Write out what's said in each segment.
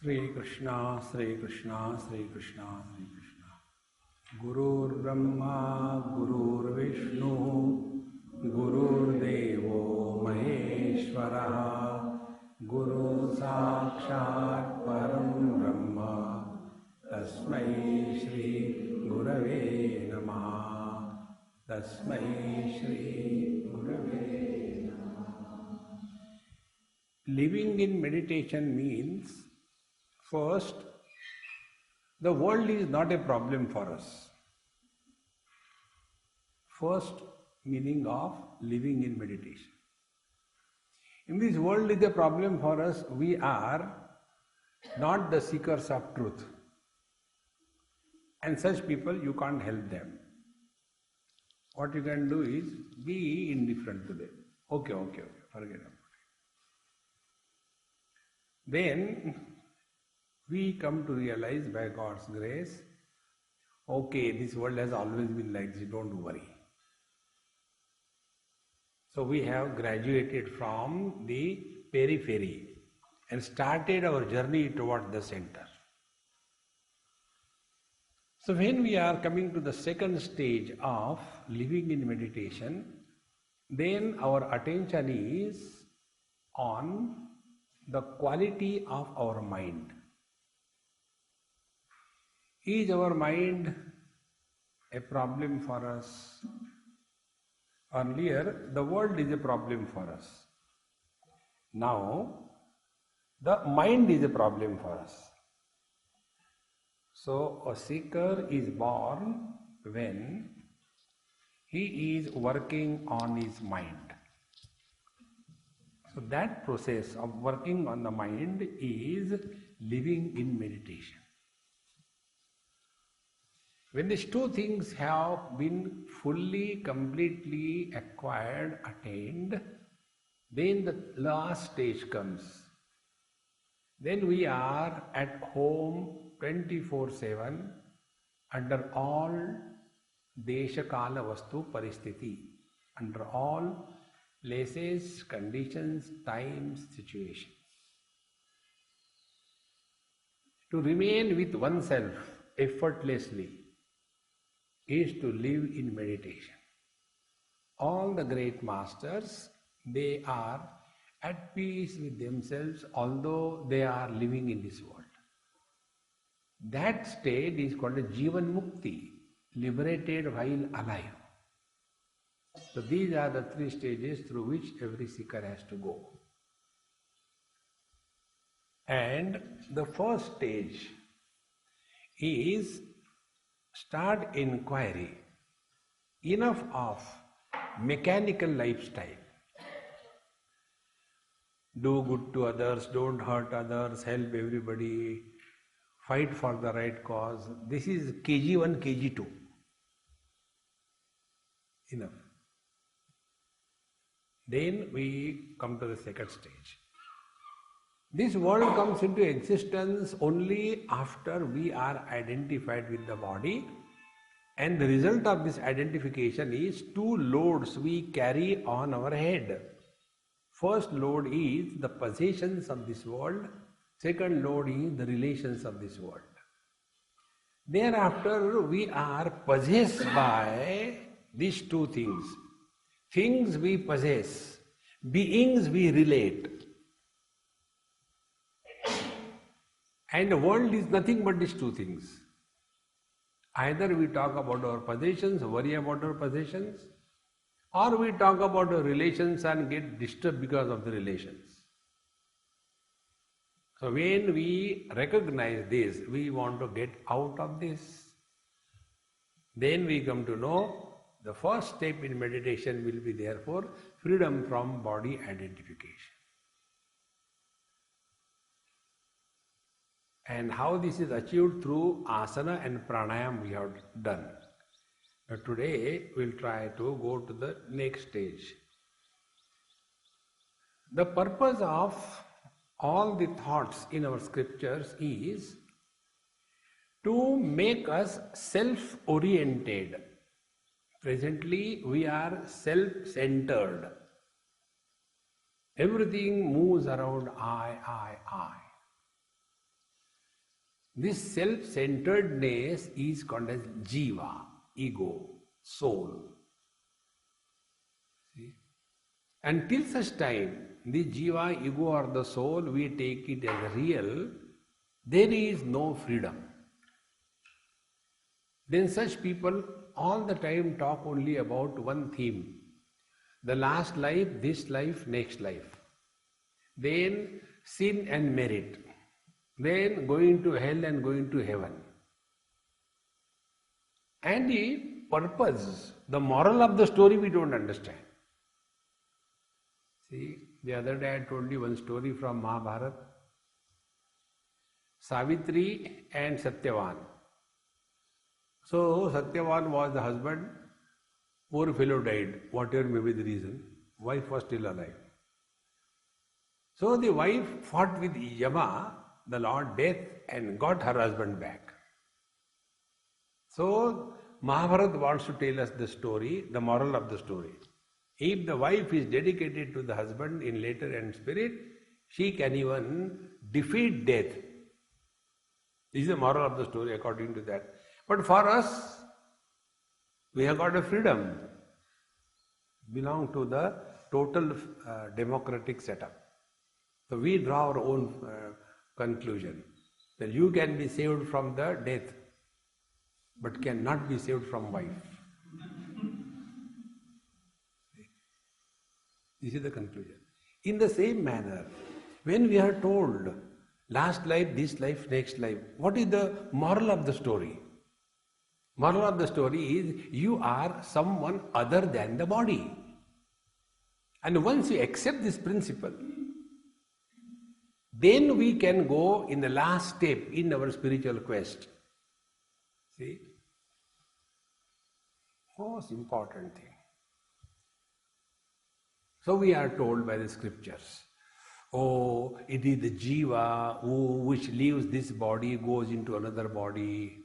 Sri Krishna, Sri Krishna, Sri Krishna, Sri Krishna. Gurur Brahma, Gurur Vishnu, Gurur Devo Maheshwara, Guru Sakshat Param Brahma, Tasmai Shri Gurave Namaha, Tasmai Shri Gurave Namaha. Living in meditation means, first, the world is not a problem for us. First meaning of living in meditation. In this world is a problem for us, we are not the seekers of truth. And such people, you can't help them. What you can do is be indifferent to them. Okay, forget about it. Then we come to realize by God's grace, okay, this world has always been like this, don't worry. So we have graduated from the periphery and started our journey toward the center. So when we are coming to the second stage of living in meditation, then our attention is on the quality of our mind. Is our mind a problem for us? Earlier, the world is a problem for us. Now, the mind is a problem for us. So, a seeker is born when he is working on his mind. So, that process of working on the mind is living in meditation. When these two things have been fully, completely acquired, attained, then the last stage comes. Then we are at home 24/7 under all desha kala vastu paristiti, under all places, conditions, times, situations. To remain with oneself effortlessly is to live in meditation. All the great masters, they are at peace with themselves, although they are living in this world. That state is called a Jivan Mukti, liberated while alive. So these are the three stages through which every seeker has to go. And the first stage is start inquiry. Enough of mechanical lifestyle. Do good to others, don't hurt others, help everybody, fight for the right cause. This is KG1, KG2. Enough. Then we come to the second stage. This world comes into existence only after we are identified with the body, and the result of this identification is two loads we carry on our head. First load is the possessions of this world, second load is the relations of this world. Thereafter we are possessed by these two things. Things we possess, beings we relate. And the world is nothing but these two things. Either we talk about our possessions, worry about our possessions, or we talk about our relations and get disturbed because of the relations. So when we recognize this, we want to get out of this. Then we come to know the first step in meditation will be therefore freedom from body identification. And how this is achieved through asana and pranayam we have done. But today we'll try to go to the next stage. The purpose of all the thoughts in our scriptures is to make us self-oriented. Presently we are self-centered. Everything moves around I. This self-centeredness is called as jiva, ego, soul. See? Until such time, the jiva, ego or the soul, we take it as real, there is no freedom. Then such people all the time talk only about one theme. The last life, this life, next life. Then sin and merit. Then going to hell and going to heaven. And the purpose, the moral of the story we don't understand. See, the other day I told you one story from Mahabharata. Savitri and Satyavan. So Satyavan was the husband, poor fellow died, whatever may be the reason. Wife was still alive. So the wife fought with Yama, the Lord Death, and got her husband back. So Mahabharata wants to tell us the story, the moral of the story. If the wife is dedicated to the husband in letter and spirit, she can even defeat death. This is the moral of the story according to that. But for us, we have got a freedom. Belong to the total democratic setup. So we draw our own conclusion. That you can be saved from the death, but cannot be saved from wife. This is the conclusion. In the same manner, when we are told last life, this life, next life, what is the moral of the story? Moral of the story is you are someone other than the body. And once you accept this principle, then we can go in the last step in our spiritual quest. See? Most important thing. So we are told by the scriptures, oh, it is the jiva which leaves this body, goes into another body.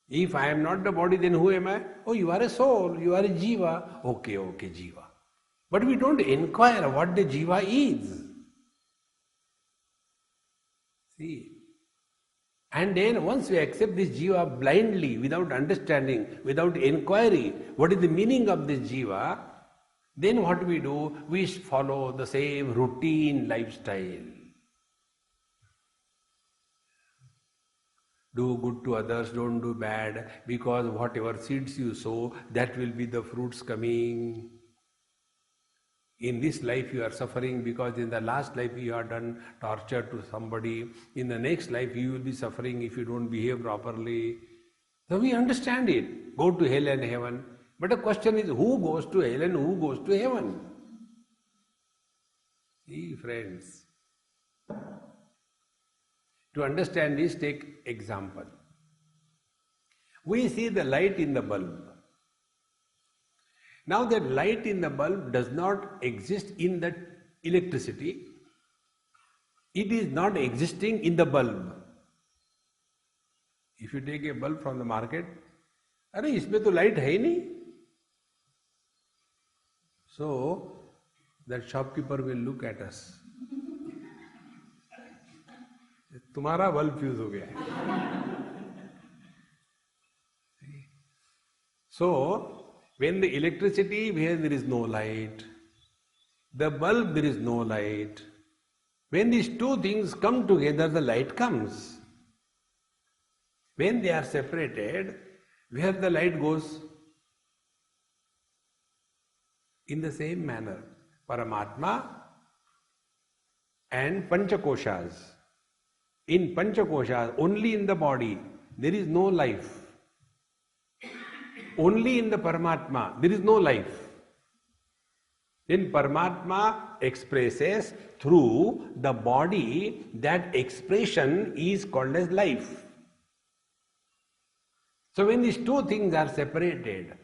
If I am not the body, then who am I? Oh, you are a soul, you are a jiva. Okay, jiva. But we don't inquire what the jiva is. See? And then once we accept this jiva blindly, without understanding, without inquiry, what is the meaning of this jiva, then what we do? We follow the same routine lifestyle. Do good to others, don't do bad, because whatever seeds you sow, that will be the fruits coming. In this life you are suffering because in the last life you have done torture to somebody. In the next life you will be suffering if you don't behave properly. So we understand it. Go to hell and heaven. But the question is, who goes to hell and who goes to heaven? See, friends. To understand this, take example. We see the light in the bulb. Now that light in the bulb does not exist in the electricity. It is not existing in the bulb. If you take a bulb from the market, अरे इसमें तो light है ही नहीं. So that shopkeeper will look at us. तुम्हारा bulb fuse हो गया है. So when the electricity, where there is no light, the bulb, there is no light. When these two things come together, the light comes. When they are separated, where the light goes? In the same manner, Paramatma and Panchakoshas. In Panchakoshas, only in the body, there is no life. Only in the Paramatma, there is no life. Then Paramatma expresses through the body, that expression is called as life. So when these two things are separated,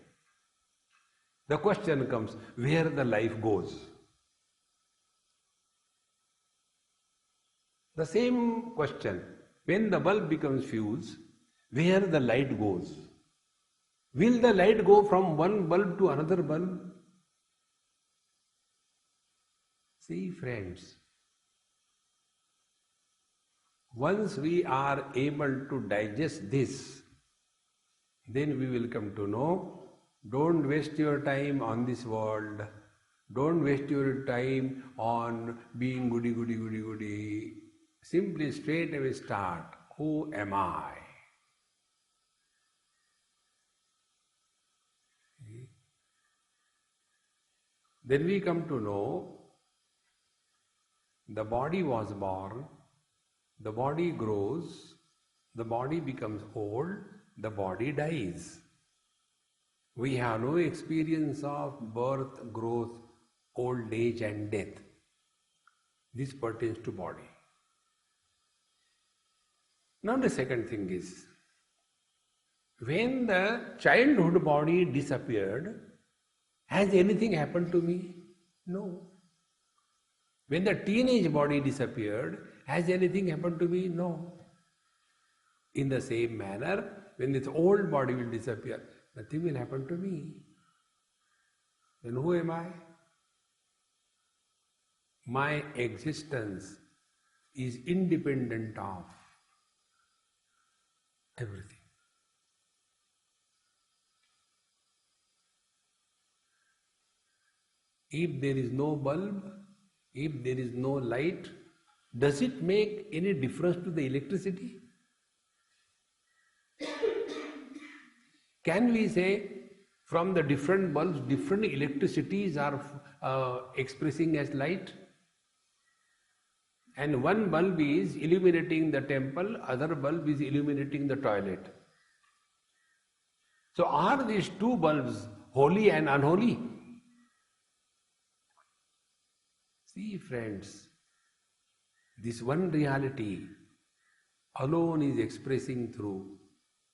the question comes, where the life goes? The same question, when the bulb becomes fused, where the light goes? Will the light go from one bulb to another bulb? See, friends, Once we are able to digest this, then we will come to know, don't waste your time on this world. Don't waste your time on being goody, goody, goody, goody. Simply straight away start. Who am I? Then we come to know the body was born, the body grows, the body becomes old, the body dies. We have no experience of birth, growth, old age and death. This pertains to body. Now the second thing is, when the childhood body disappeared, has anything happened to me? No. When the teenage body disappeared, has anything happened to me? No. In the same manner, when this old body will disappear, nothing will happen to me. Then who am I? My existence is independent of everything. If there is no bulb, if there is no light, does it make any difference to the electricity? Can we say from the different bulbs, different electricities are expressing as light? And one bulb is illuminating the temple, other bulb is illuminating the toilet. So are these two bulbs holy and unholy? See friends, this one reality alone is expressing through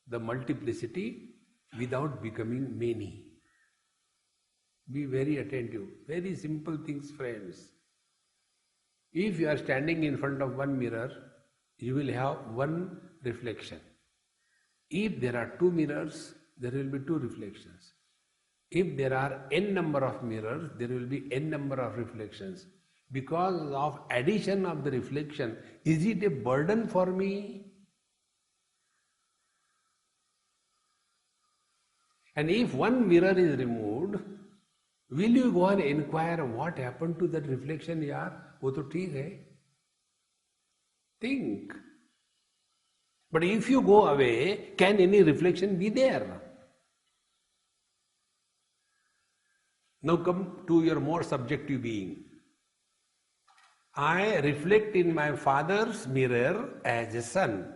the multiplicity without becoming many. Be very attentive. Very simple things, friends. If you are standing in front of one mirror, you will have one reflection. If there are two mirrors, there will be two reflections. If there are n number of mirrors, there will be n number of reflections. Because of addition of the reflection, is it a burden for me? And if one mirror is removed, will you go and inquire what happened to that reflection? Yaar, wo to theek hai. Think. But if you go away, can any reflection be there? Now come to your more subjective being. I reflect in my father's mirror as a son.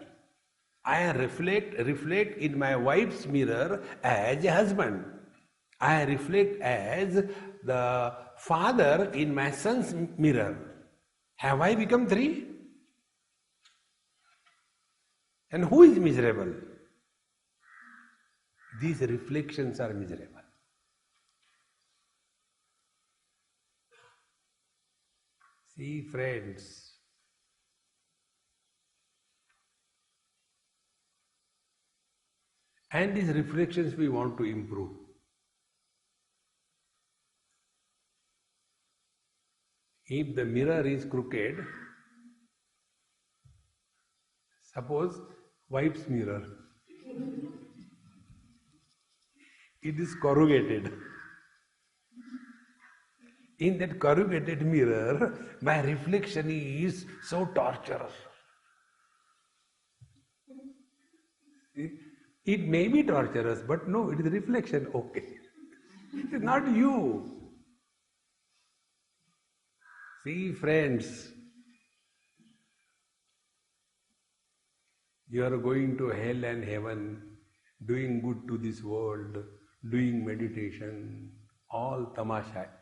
I reflect in my wife's mirror as a husband. I reflect as the father in my son's mirror. Have I become three? And who is miserable? These reflections are miserable. See, friends, and these reflections we want to improve. If the mirror is crooked, suppose wife's mirror, it is corrugated. In that corrugated mirror, my reflection is so torturous. It may be torturous, but no, it is a reflection, okay. It is not you. See, friends, you are going to hell and heaven, doing good to this world, doing meditation, all tamasha ends.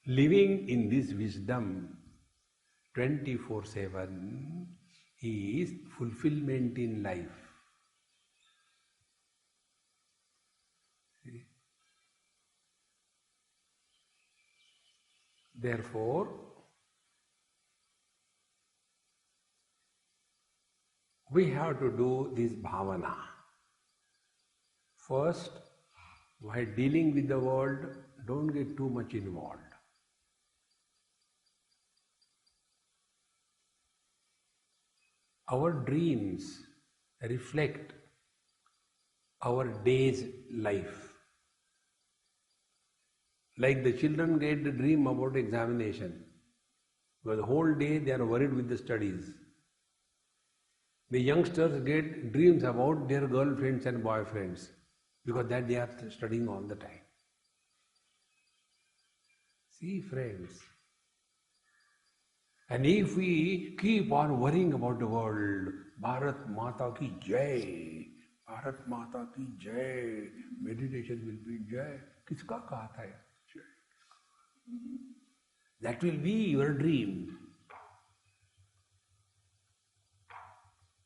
Living in this wisdom 24/7 is fulfillment in life. See? Therefore, we have to do this bhavana. First, while dealing with the world, don't get too much involved. Our dreams reflect our day's life. Like the children get the dream about examination, because the whole day they are worried with the studies. The youngsters get dreams about their girlfriends and boyfriends, because that they are studying all the time. See, friends, and if we keep on worrying about the world, Bharat Mata ki Jai, Bharat Mata ki Jai, meditation will be Jai. Kiska kaha tha Jai? That will be your dream.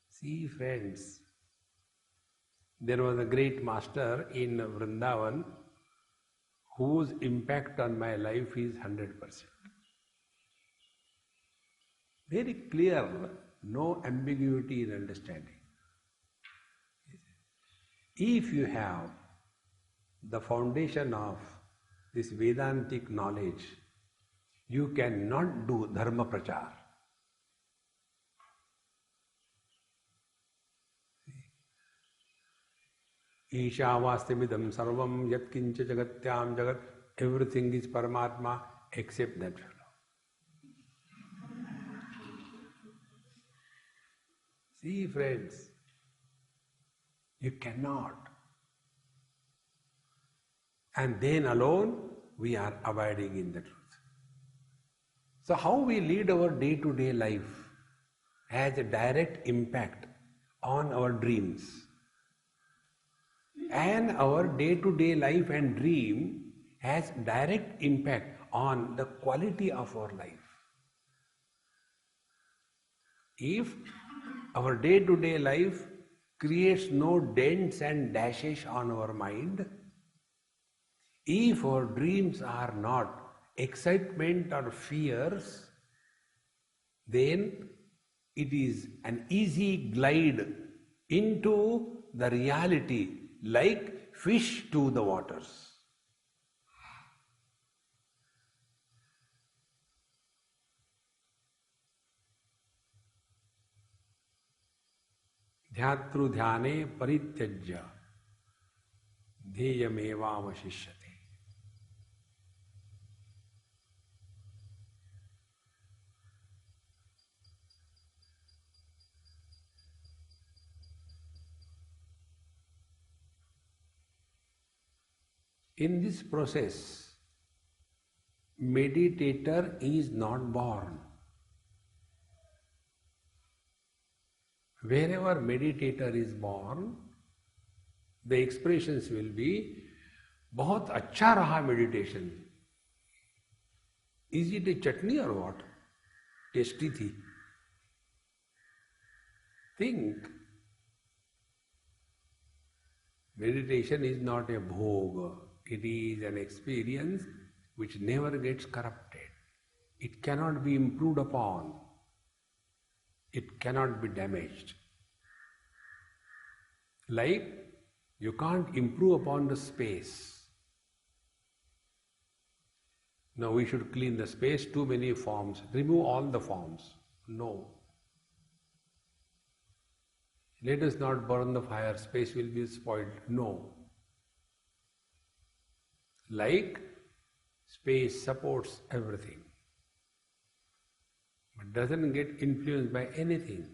See, friends, there was a great master in Vrindavan whose impact on my life is 100%. Very clear, no ambiguity in understanding. If you have the foundation of this Vedantic knowledge, you cannot do dharma prachar. Ishavastimidam sarvam yat kincha jagatyam jagat, everything is Paramatma except that fellow. See, friends, you cannot. And then alone we are abiding in the truth. So how we lead our day-to-day life has a direct impact on our dreams. And our day-to-day life and dream has direct impact on the quality of our life. If our day-to-day life creates no dents and dashes on our mind, if our dreams are not excitement or fears, then it is an easy glide into the reality, like fish to the waters. ध्यातृ ध्याने परित्यज्य ध्येयमेवावशिष्यते. In this process, meditator is not born. Wherever meditator is born, the expressions will be, बहुत अच्छा रहा meditation. Is it a chutney or what? Tasty थी. Think. Meditation is not a bhog. It is an experience which never gets corrupted. It cannot be improved upon. It cannot be damaged. Like you can't improve upon the space. Now we should clean the space, too many forms. Remove all the forms. No. Let us not burn the fire, space will be spoiled. No. Like space supports everything, but doesn't get influenced by anything.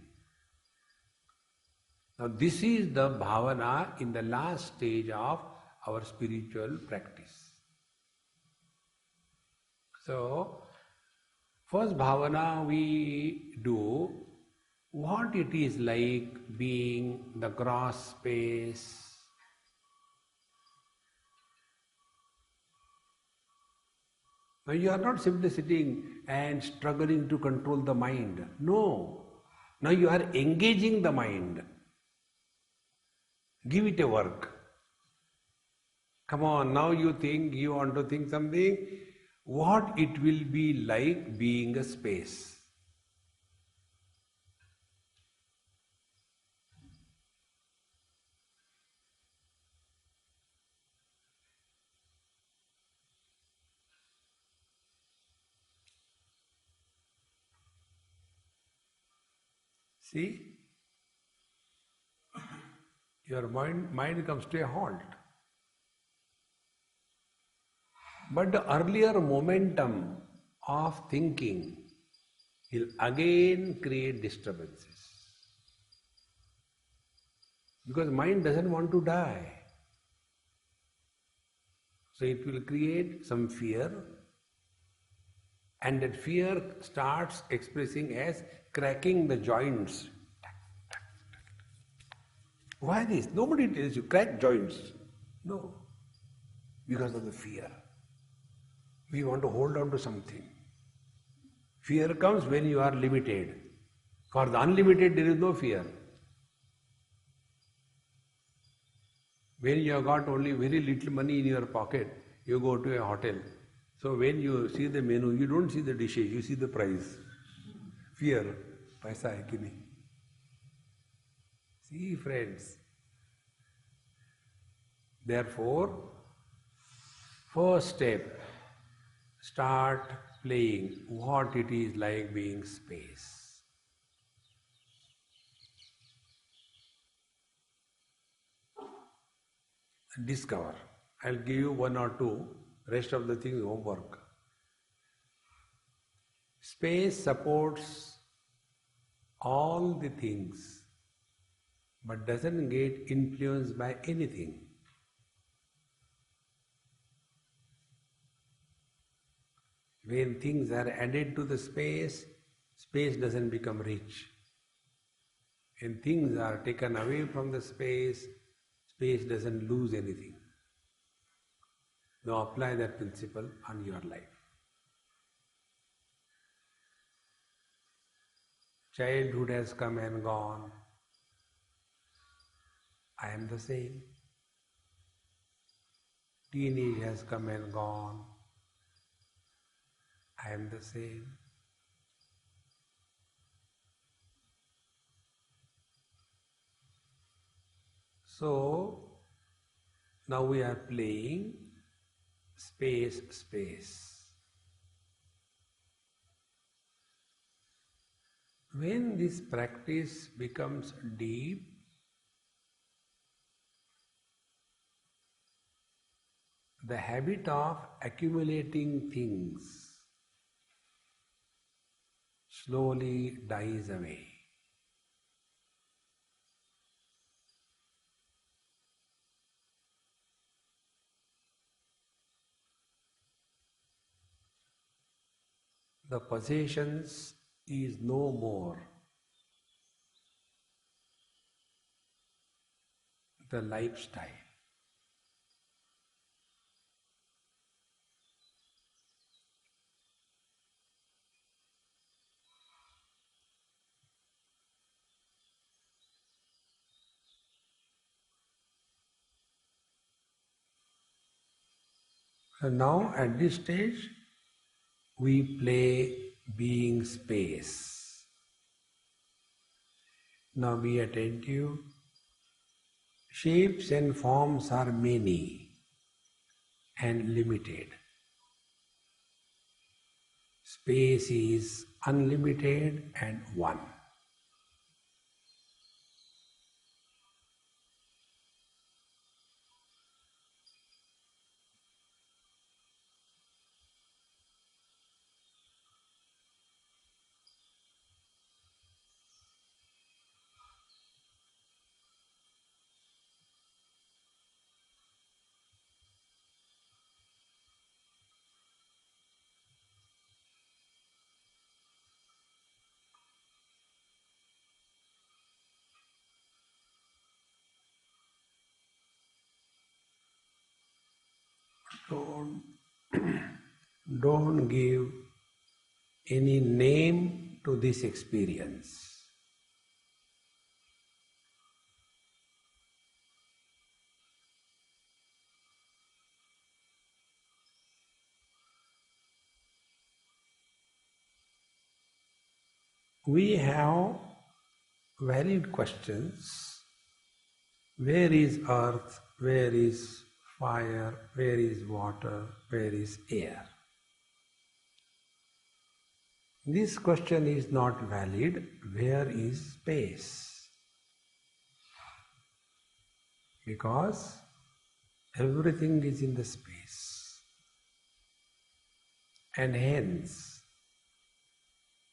Now this is the bhavana in the last stage of our spiritual practice. So, first bhavana we do what it is like being the gross space. Now you are not simply sitting and struggling to control the mind. No. Now you are engaging the mind. Give it a work. Come on, now you think, you want to think something. What it will be like being a space. See? your mind comes to a halt. But the earlier momentum of thinking will again create disturbances. Because mind doesn't want to die. So it will create some fear, and that fear starts expressing as cracking the joints. Why this? Nobody tells you crack joints. No. Because of the fear. We want to hold on to something. Fear comes when you are limited. For the unlimited, there is no fear. When you have got only very little money in your pocket, you go to a hotel. So when you see the menu, you don't see the dishes, you see the price. Fear. Paisa hai ki nahi? See, friends. Therefore, first step, start playing what it is like being space. Discover. I'll give you one or two, rest of the things homework. Space supports all the things, but doesn't get influenced by anything. When things are added to the space, space doesn't become rich. When things are taken away from the space, space doesn't lose anything. Now apply that principle on your life. Childhood has come and gone. I am the same. Teenage has come and gone. I am the same. So, now we are playing space, space. When this practice becomes deep, the habit of accumulating things slowly dies away. The possessions is no more. The lifestyle. So now at this stage, we play being space. Now be attentive. Shapes and forms are many and limited. Space is unlimited and one. Don't give any name to this experience. We have valid questions. Where is earth? Where is fire? Where is water? Where is air? This question is not valid. Where is space? because everything is in the space. And hence,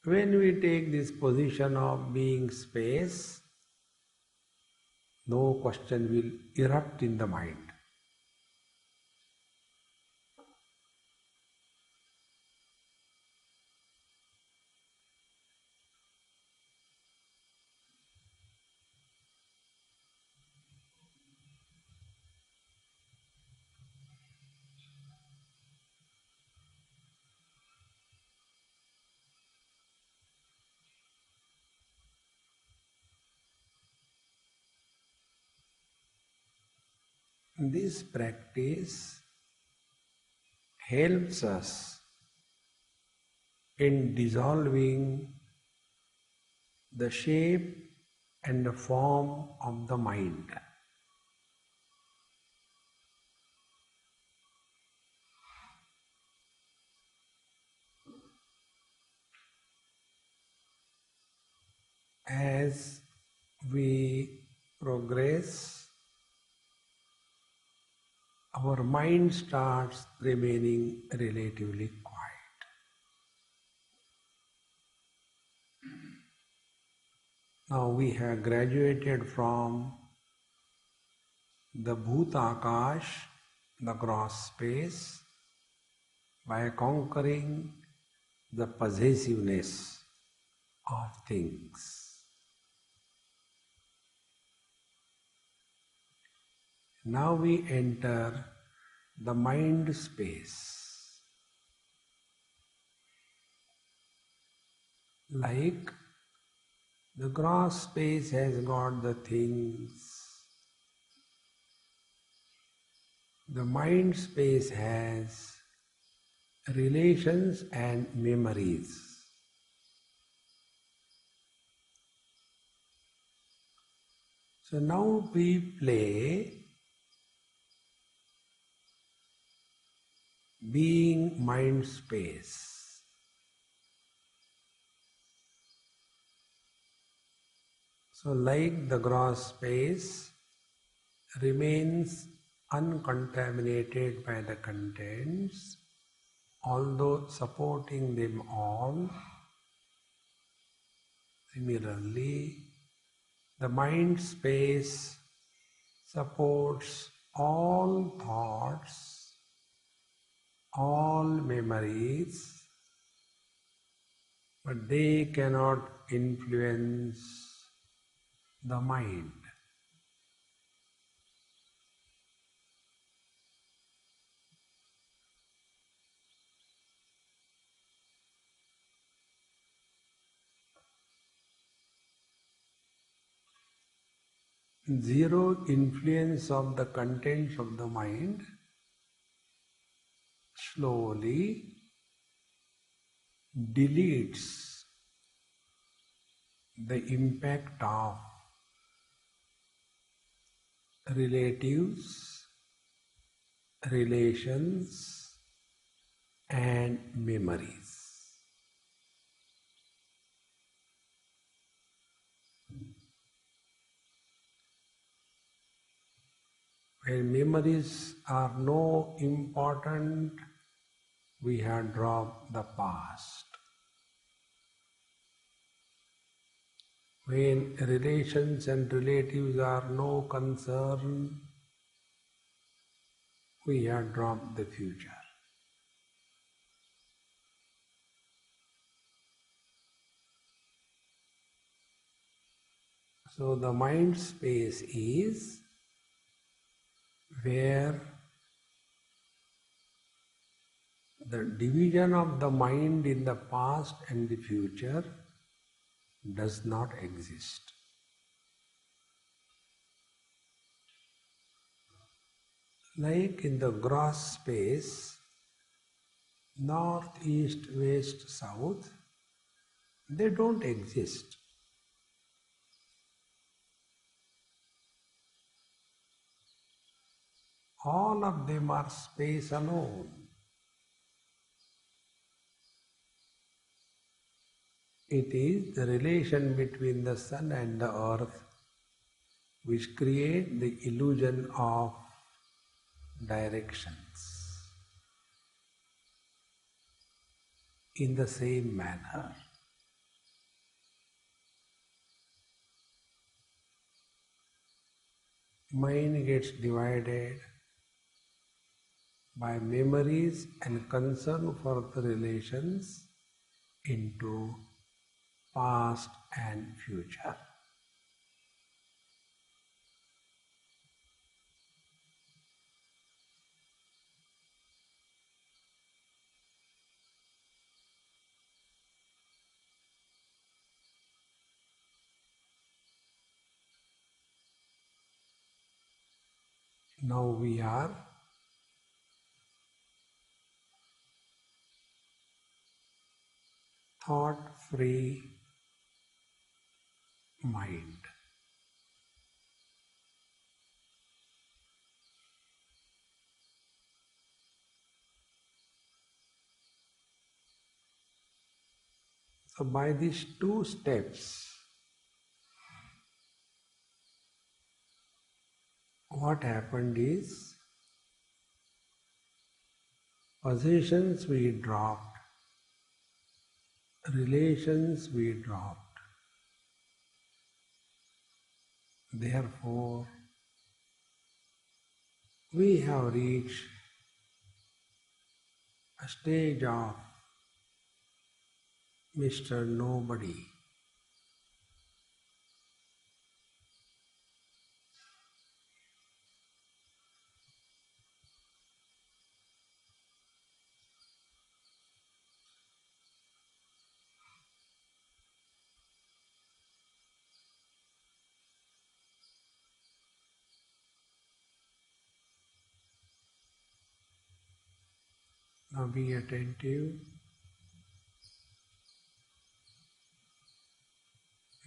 when we take this position of being space, no question will erupt in the mind. This practice helps us in dissolving the shape and the form of the mind. As we progress, our mind starts remaining relatively quiet. Now we have graduated from the Bhutakash, the gross space, by conquering the possessiveness of things. Now we enter the mind space. Like the gross space has got the things, the mind space has relations and memories. So now we play being mind space. So like the gross space remains uncontaminated by the contents, although supporting them all, similarly, the mind space supports all thoughts, all memories, but they cannot influence the mind. Zero influence of the contents of the mind slowly deletes the impact of relatives, relations, and memories. When memories are no important, we have dropped the past. When relations and relatives are no concern, we have dropped the future. So the mind space is where the division of the mind in the past and the future does not exist. Like in the gross space, north, east, west, south, they don't exist. All of them are space alone. It is the relation between the sun and the earth which create the illusion of directions. In the same manner, mind gets divided by memories and concern for the relations into past and future. Now we are thought-free mind. So by these two steps, what happened is possessions we dropped, relations we dropped. Therefore, we have reached a stage of Mr. Nobody. Now be attentive.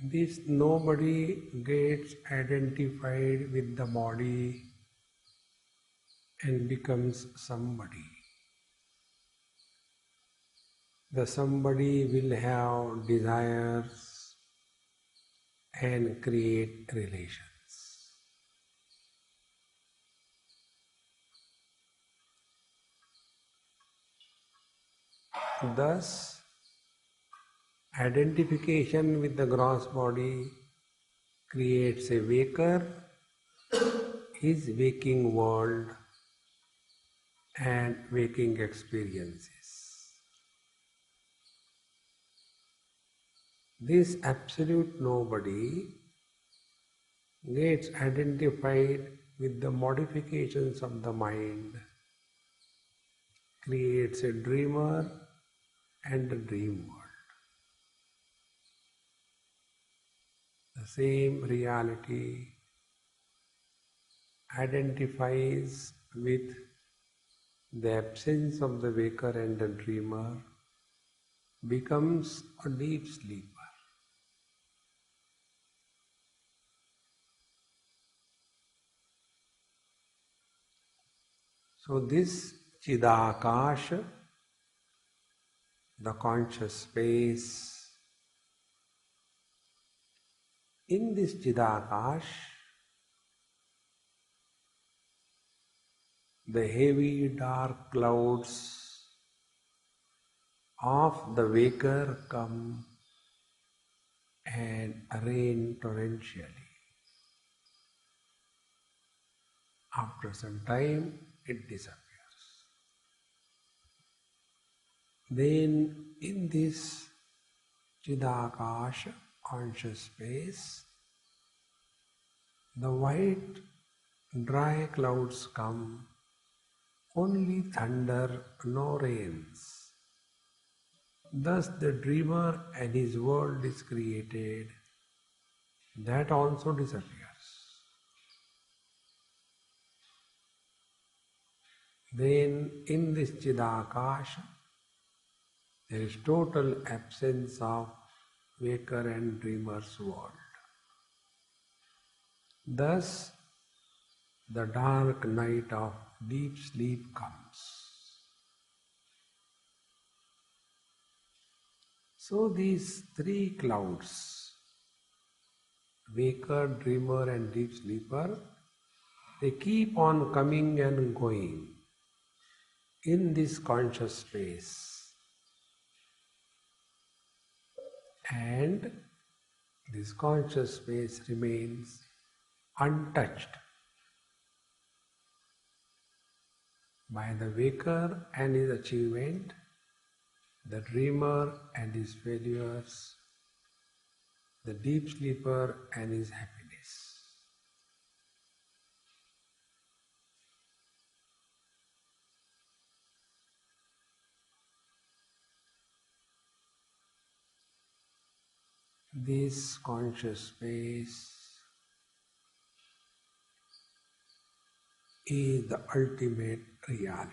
This nobody gets identified with the body and becomes somebody. The somebody will have desires and create relations. Thus, identification with the gross body creates a waker, his waking world and waking experiences. This absolute nobody gets identified with the modifications of the mind, creates a dreamer and a dream world. The same reality identifies with the absence of the waker and the dreamer, becomes a deep sleeper. So this Chidakash, the conscious space, in this Chidakash, the heavy dark clouds of the waker come and rain torrentially. After some time, it disappears. Then, in this Chidakash conscious space, the white dry clouds come, only thunder, no rains. Thus the dreamer and his world is created, that also disappears. Then in this Chidakash, there is total absence of waker and dreamer's world. Thus, the dark night of deep sleep comes. So these three clouds waker, dreamer and deep sleeper, they keep on coming and going in this conscious space. And this conscious space remains untouched by the waker and his achievement, the dreamer and his failures, the deep sleeper and his happiness. This conscious space is the ultimate reality.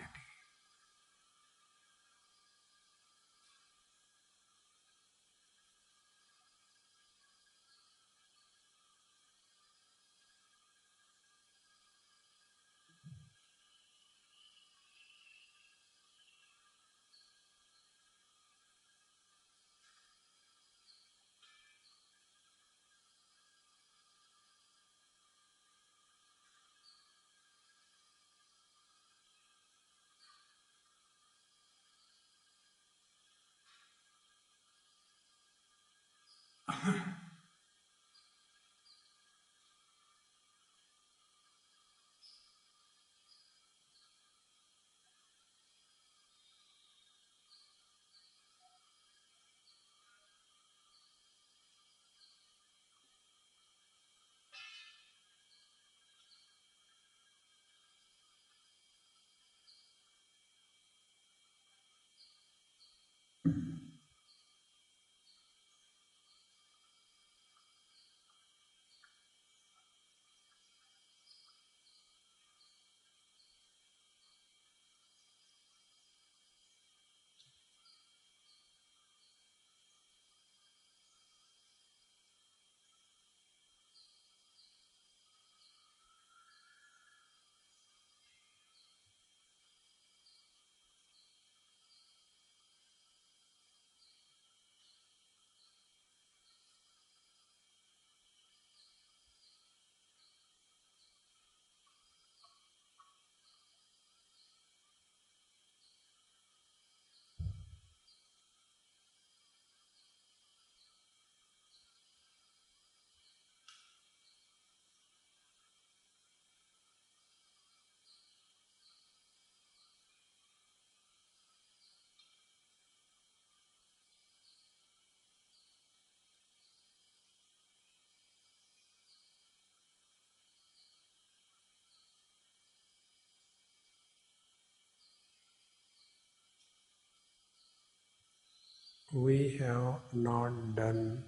We have not done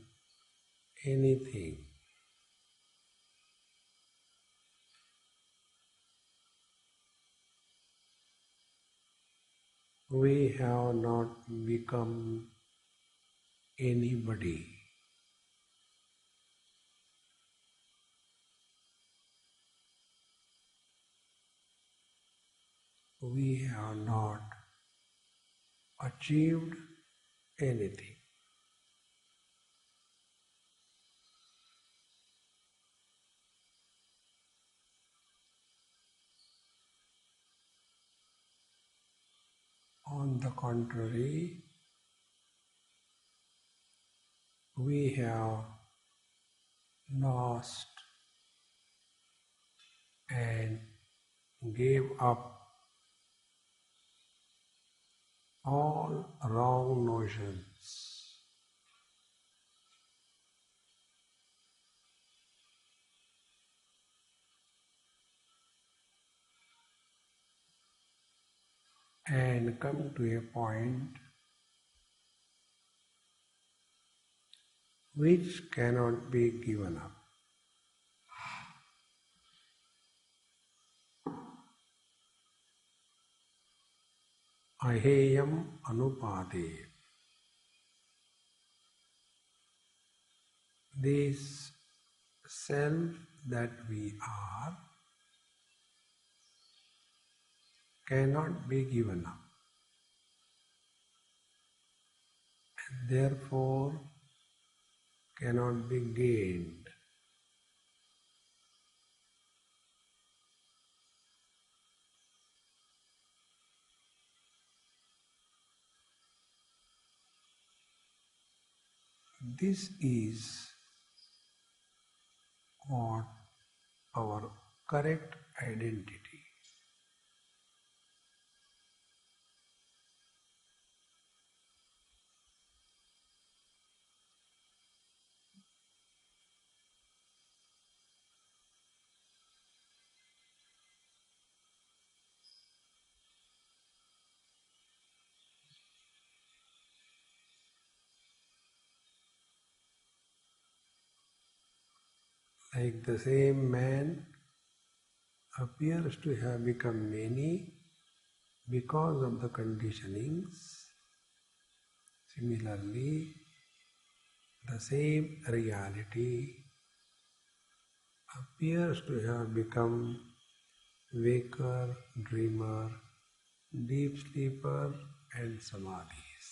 anything. We have not become anybody. We have not achieved anything. On the contrary, we have lost and gave up all wrong notions. And come to a point which cannot be given up. Aheyam anupade. This self that we are cannot be given up. And therefore cannot be gained. This is what our correct identity. Like the same man appears to have become many because of the conditionings, similarly, the same reality appears to have become waker, dreamer, deep sleeper, and samadhis.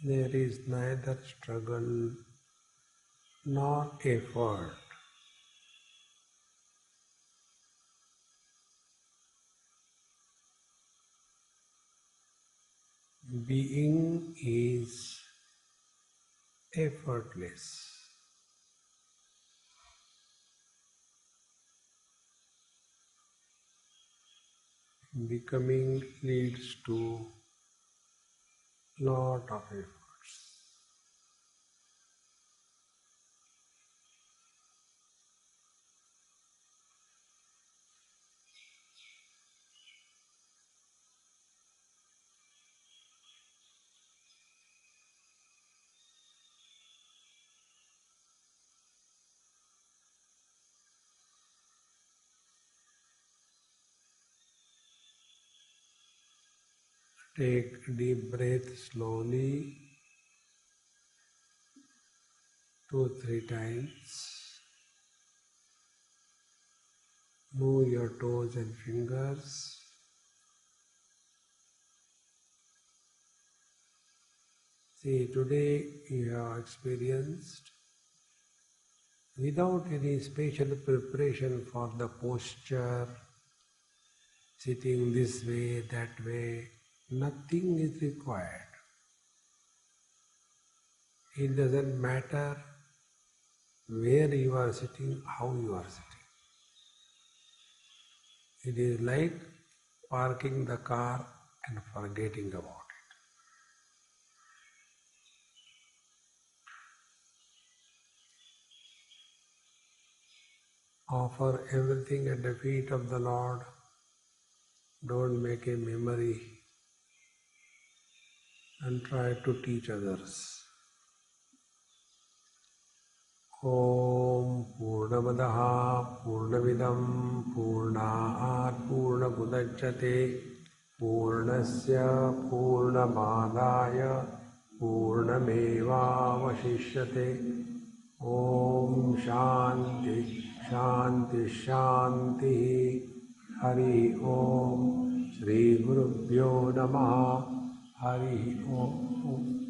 there is neither struggle nor effort. Being is effortless. Becoming leads to lot of efforts. Take deep breath slowly, 2-3 times. Move your toes and fingers. See, today you have experienced without any special preparation for the posture, sitting this way, that way, nothing is required. It doesn't matter where you are sitting, how you are sitting. It is like parking the car and forgetting about it. Offer everything at the feet of the Lord. Don't make a memory and try to teach others. Om Purnamadaha Purnamidam Purnat Purnamudachyate Purnasya Purnamadaya Purnamevavashishyate. Om Shanti Shanti Shanti. Hari Om Shri Gurubhyo Namaha. Hari Om.